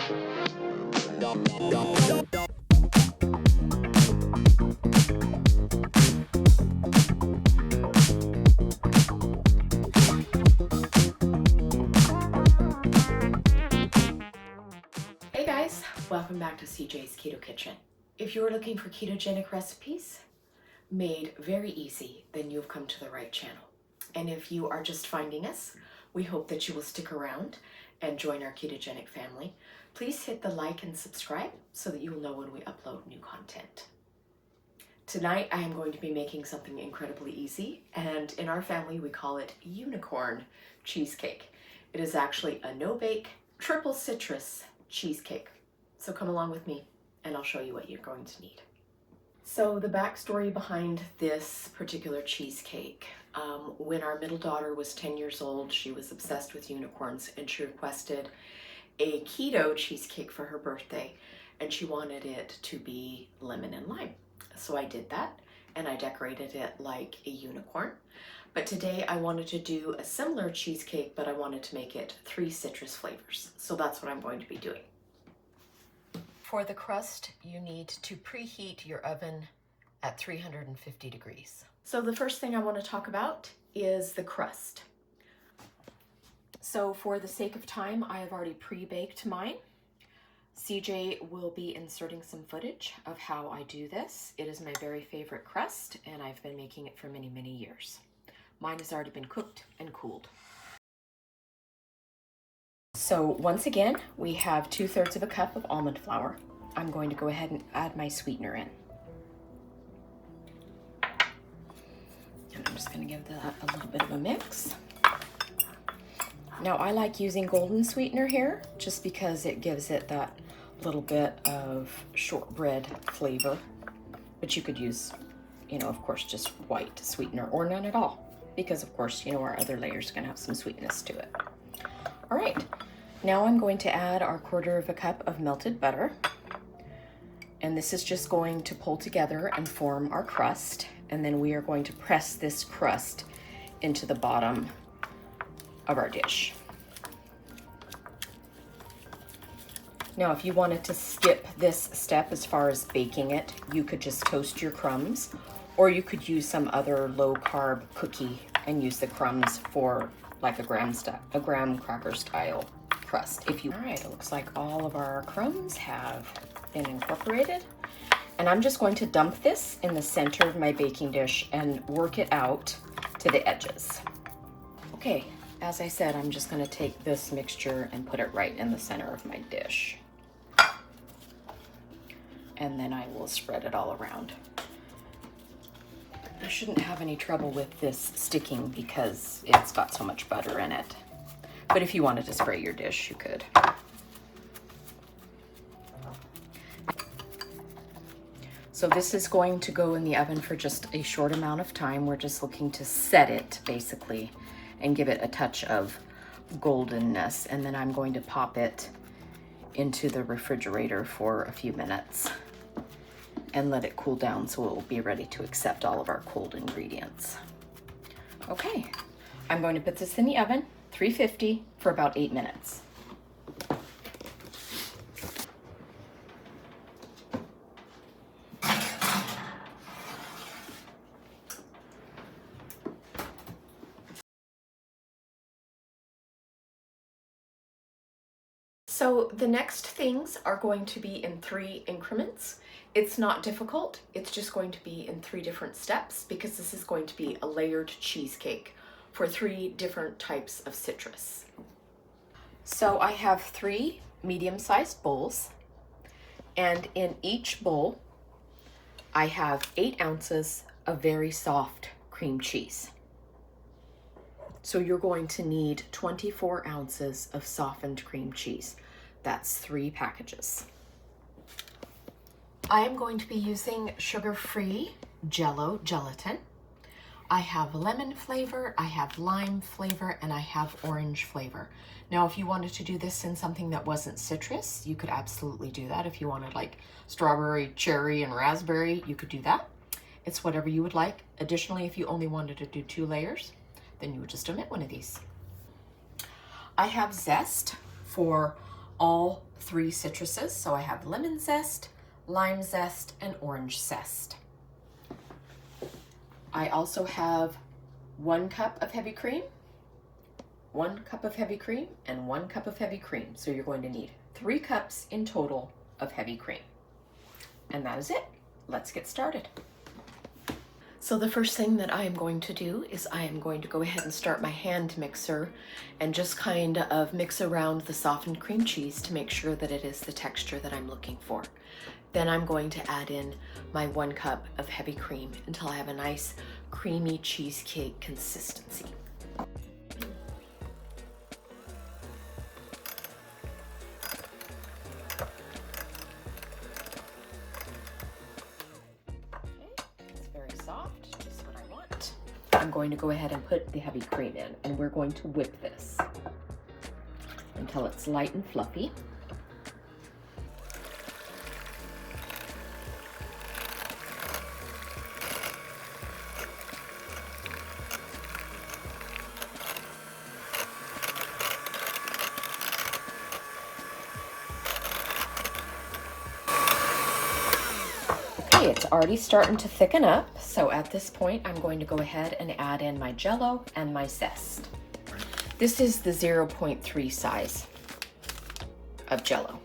Hey guys, welcome back to CJ's Keto Kitchen. If you're looking for ketogenic recipes made very easy, then you've come to the right channel. And if you are just finding us, we hope that you will stick around and join our ketogenic family. Please hit the like and subscribe so that you will know when we upload new content. Tonight I am going to be making something incredibly easy, and in our family we call it unicorn cheesecake. It is actually a no-bake, triple citrus cheesecake. So come along with me and I'll show you what you're going to need. So the backstory behind this particular cheesecake, when our middle daughter was 10 years old, she was obsessed with unicorns and she requested a keto cheesecake for her birthday, and she wanted it to be lemon and lime. So I did that and I decorated it like a unicorn. But today I wanted to do a similar cheesecake, but I wanted to make it 3 citrus flavors. So that's what I'm going to be doing. For the crust, you need to preheat your oven at 350 degrees. So the first thing I want to talk about is the crust. So for the sake of time, I have already pre-baked mine. CJ will be inserting some footage of how I do this. It is my very favorite crust, and I've been making it for many, many years. Mine has already been cooked and cooled. So once again, we have 2/3 of a cup of almond flour. I'm going to go ahead and add my sweetener in. And I'm just going to give that a little bit of a mix. Now I like using golden sweetener here just because it gives it that little bit of shortbread flavor. But you could use, of course, just white sweetener or none at all, because of course, our other layers are going to have some sweetness to it. All right, now I'm going to add our 1/4 of a cup of melted butter. And this is just going to pull together and form our crust. And then we are going to press this crust into the bottom of our dish. Now, if you wanted to skip this step as far as baking it, you could just toast your crumbs, or you could use some other low-carb cookie and use the crumbs for like a graham cracker style crust. All right, it looks like all of our crumbs have been incorporated. And I'm just going to dump this in the center of my baking dish and work it out to the edges. Okay, as I said, I'm just going to take this mixture and put it right in the center of my dish. And then I will spread it all around. You shouldn't have any trouble with this sticking because it's got so much butter in it. But if you wanted to spray your dish, you could. So this is going to go in the oven for just a short amount of time. We're just looking to set it basically and give it a touch of goldenness. And then I'm going to pop it into the refrigerator for a few minutes and let it cool down so it will be ready to accept all of our cold ingredients. Okay, I'm going to put this in the oven, 350, for about 8 minutes. So the next things are going to be in 3 increments. It's not difficult. It's just going to be in 3 different steps because this is going to be a layered cheesecake for 3 different types of citrus. So I have 3 medium-sized bowls, and in each bowl I have 8 ounces of very soft cream cheese. So you're going to need 24 ounces of softened cream cheese. That's 3 packages. I am going to be using sugar-free Jell-O gelatin. I have lemon flavor, I have lime flavor, and I have orange flavor. Now, if you wanted to do this in something that wasn't citrus, you could absolutely do that. If you wanted like strawberry, cherry, and raspberry, you could do that. It's whatever you would like. Additionally, if you only wanted to do 2 layers, then you would just omit one of these. I have zest for all 3 citruses. So I have lemon zest, lime zest, and orange zest. I also have 1 cup of heavy cream, 1 cup of heavy cream, and 1 cup of heavy cream. So you're going to need 3 cups in total of heavy cream. And that is it. Let's get started. So the first thing that I am going to do is I am going to go ahead and start my hand mixer and just kind of mix around the softened cream cheese to make sure that it is the texture that I'm looking for. Then I'm going to add in my 1 cup of heavy cream until I have a nice creamy cheesecake consistency. I'm going to go ahead and put the heavy cream in, and we're going to whip this until it's light and fluffy. Okay, it's already starting to thicken up. So at this point, I'm going to go ahead and add in my Jell-O and my zest. This is the 0.3 size of Jell-O,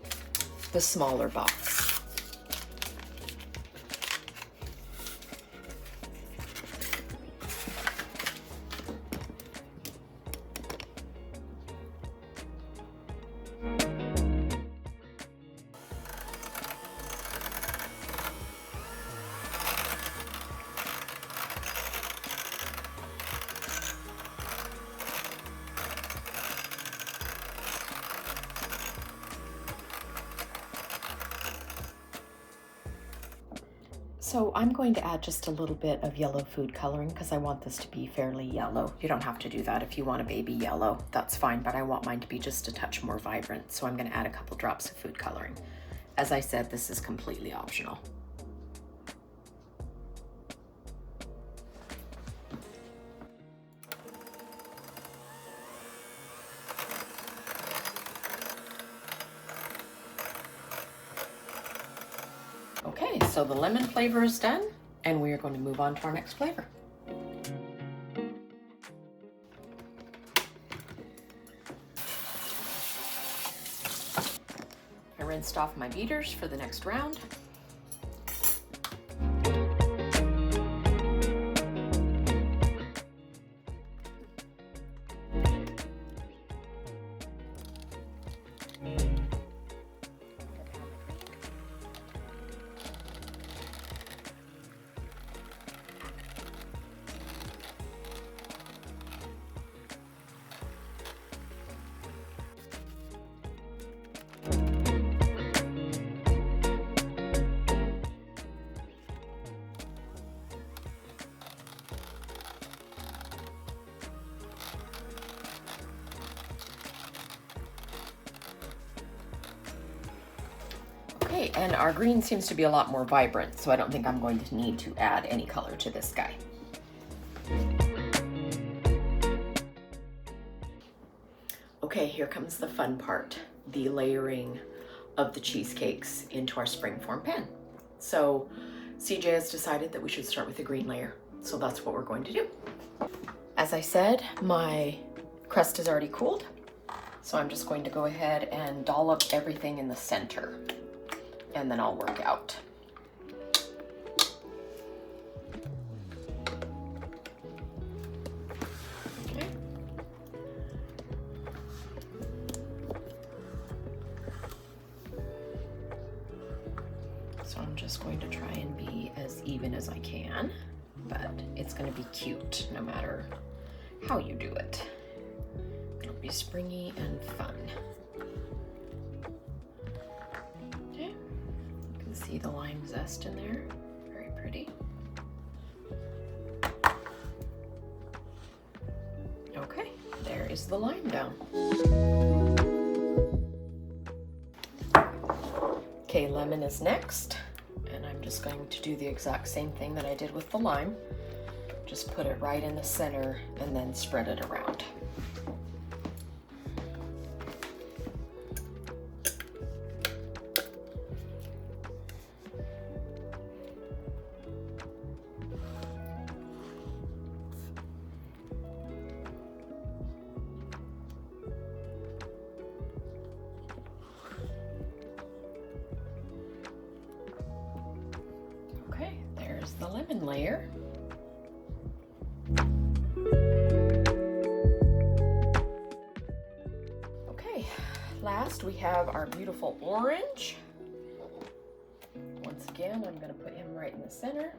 the smaller box. So I'm going to add just a little bit of yellow food coloring because I want this to be fairly yellow. You don't have to do that if you want a baby yellow, that's fine, but I want mine to be just a touch more vibrant. So I'm going to add a couple drops of food coloring. As I said, this is completely optional. Okay, so the lemon flavor is done, and we are going to move on to our next flavor. I rinsed off my beaters for the next round. Okay, and our green seems to be a lot more vibrant, so I don't think I'm going to need to add any color to this guy. Okay, here comes the fun part, the layering of the cheesecakes into our springform pan. So CJ has decided that we should start with the green layer, so that's what we're going to do. As I said, my crust is already cooled, so I'm just going to go ahead and dollop everything in the center, and then I'll work out. Okay. So I'm just going to try and be as even as I can, but it's going to be cute no matter how you do it. It'll be springy and fun. See the lime zest in there, very pretty. Okay, there is the lime down. Okay, lemon is next, and I'm just going to do the exact same thing that I did with the lime. Just put it right in the center and then spread it around. the lemon layer. Okay, last we have our beautiful orange. Once again, I'm going to put him right in the center.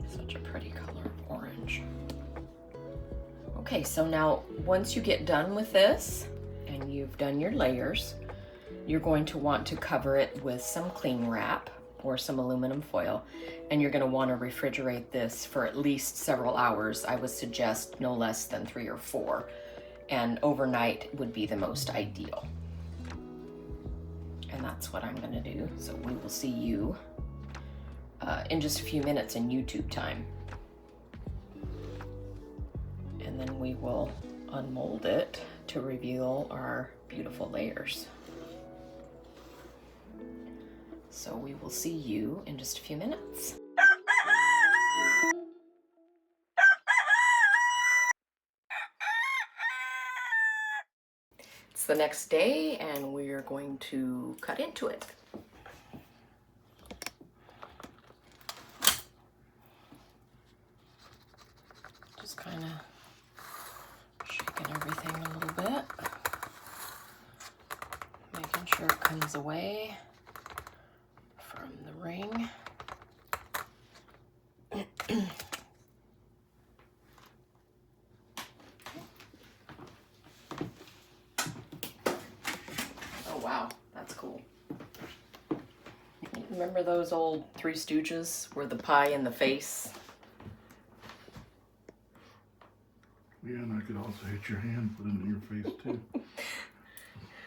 Such a pretty color of orange. Okay, so now once you get done with this and you've done your layers, you're going to want to cover it with some cling wrap or some aluminum foil, and you're going to want to refrigerate this for at least several hours. I would suggest no less than 3 or 4, and overnight would be the most ideal. And that's what I'm going to do. So we will see you in just a few minutes in YouTube time. And then we will unmold it to reveal our beautiful layers. So we will see you in just a few minutes. It's the next day and we're going to cut into it. Just kind of shaking everything a little bit, making sure it comes away from the ring. Oh wow, that's cool. Remember those old Three Stooges where the pie in the face? Yeah, and I could also hit your hand, put it in your face too.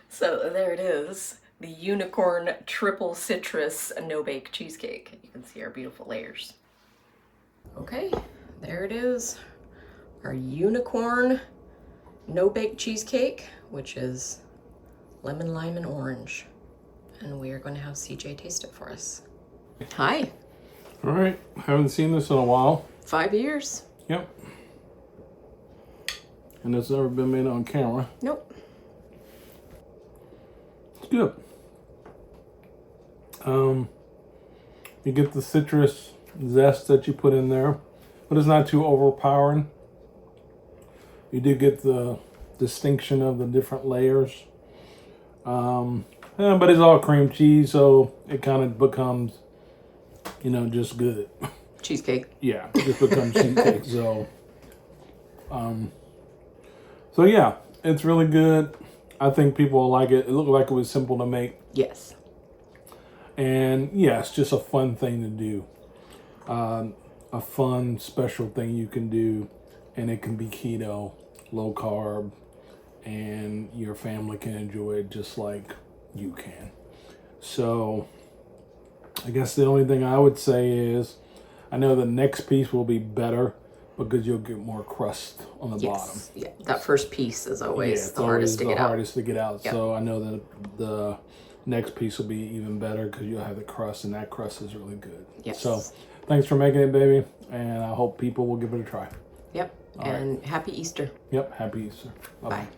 So there it is, the unicorn triple citrus no-bake cheesecake. You can see our beautiful layers. Okay, there it is, our unicorn no-bake cheesecake, which is lemon, lime, and orange. And we are going to have CJ taste it for us. Hi. All right, haven't seen this in a while. 5 years. Yep. And it's never been made on camera. Nope. It's good. You get the citrus zest that you put in there, but it's not too overpowering. You do get the distinction of the different layers. But it's all cream cheese, so it kind of becomes, you know, just good. Cheesecake. Yeah, it just becomes cheesecake. So yeah, it's really good. I think people will like it. It looked like it was simple to make. Yes. And yeah, it's just a fun thing to do. A fun, special thing you can do. And it can be keto, low carb, and your family can enjoy it just like you can. So I guess the only thing I would say is, I know the next piece will be better because you'll get more crust on the bottom. Yeah, that first piece is always the hardest to get out. Yep. So I know that the next piece will be even better because you'll have the crust, and that crust is really good. Yes. So thanks for making it, baby, and I hope people will give it a try. Yep. All and right. Happy Easter. Yep. Happy Easter. Bye-bye. Bye.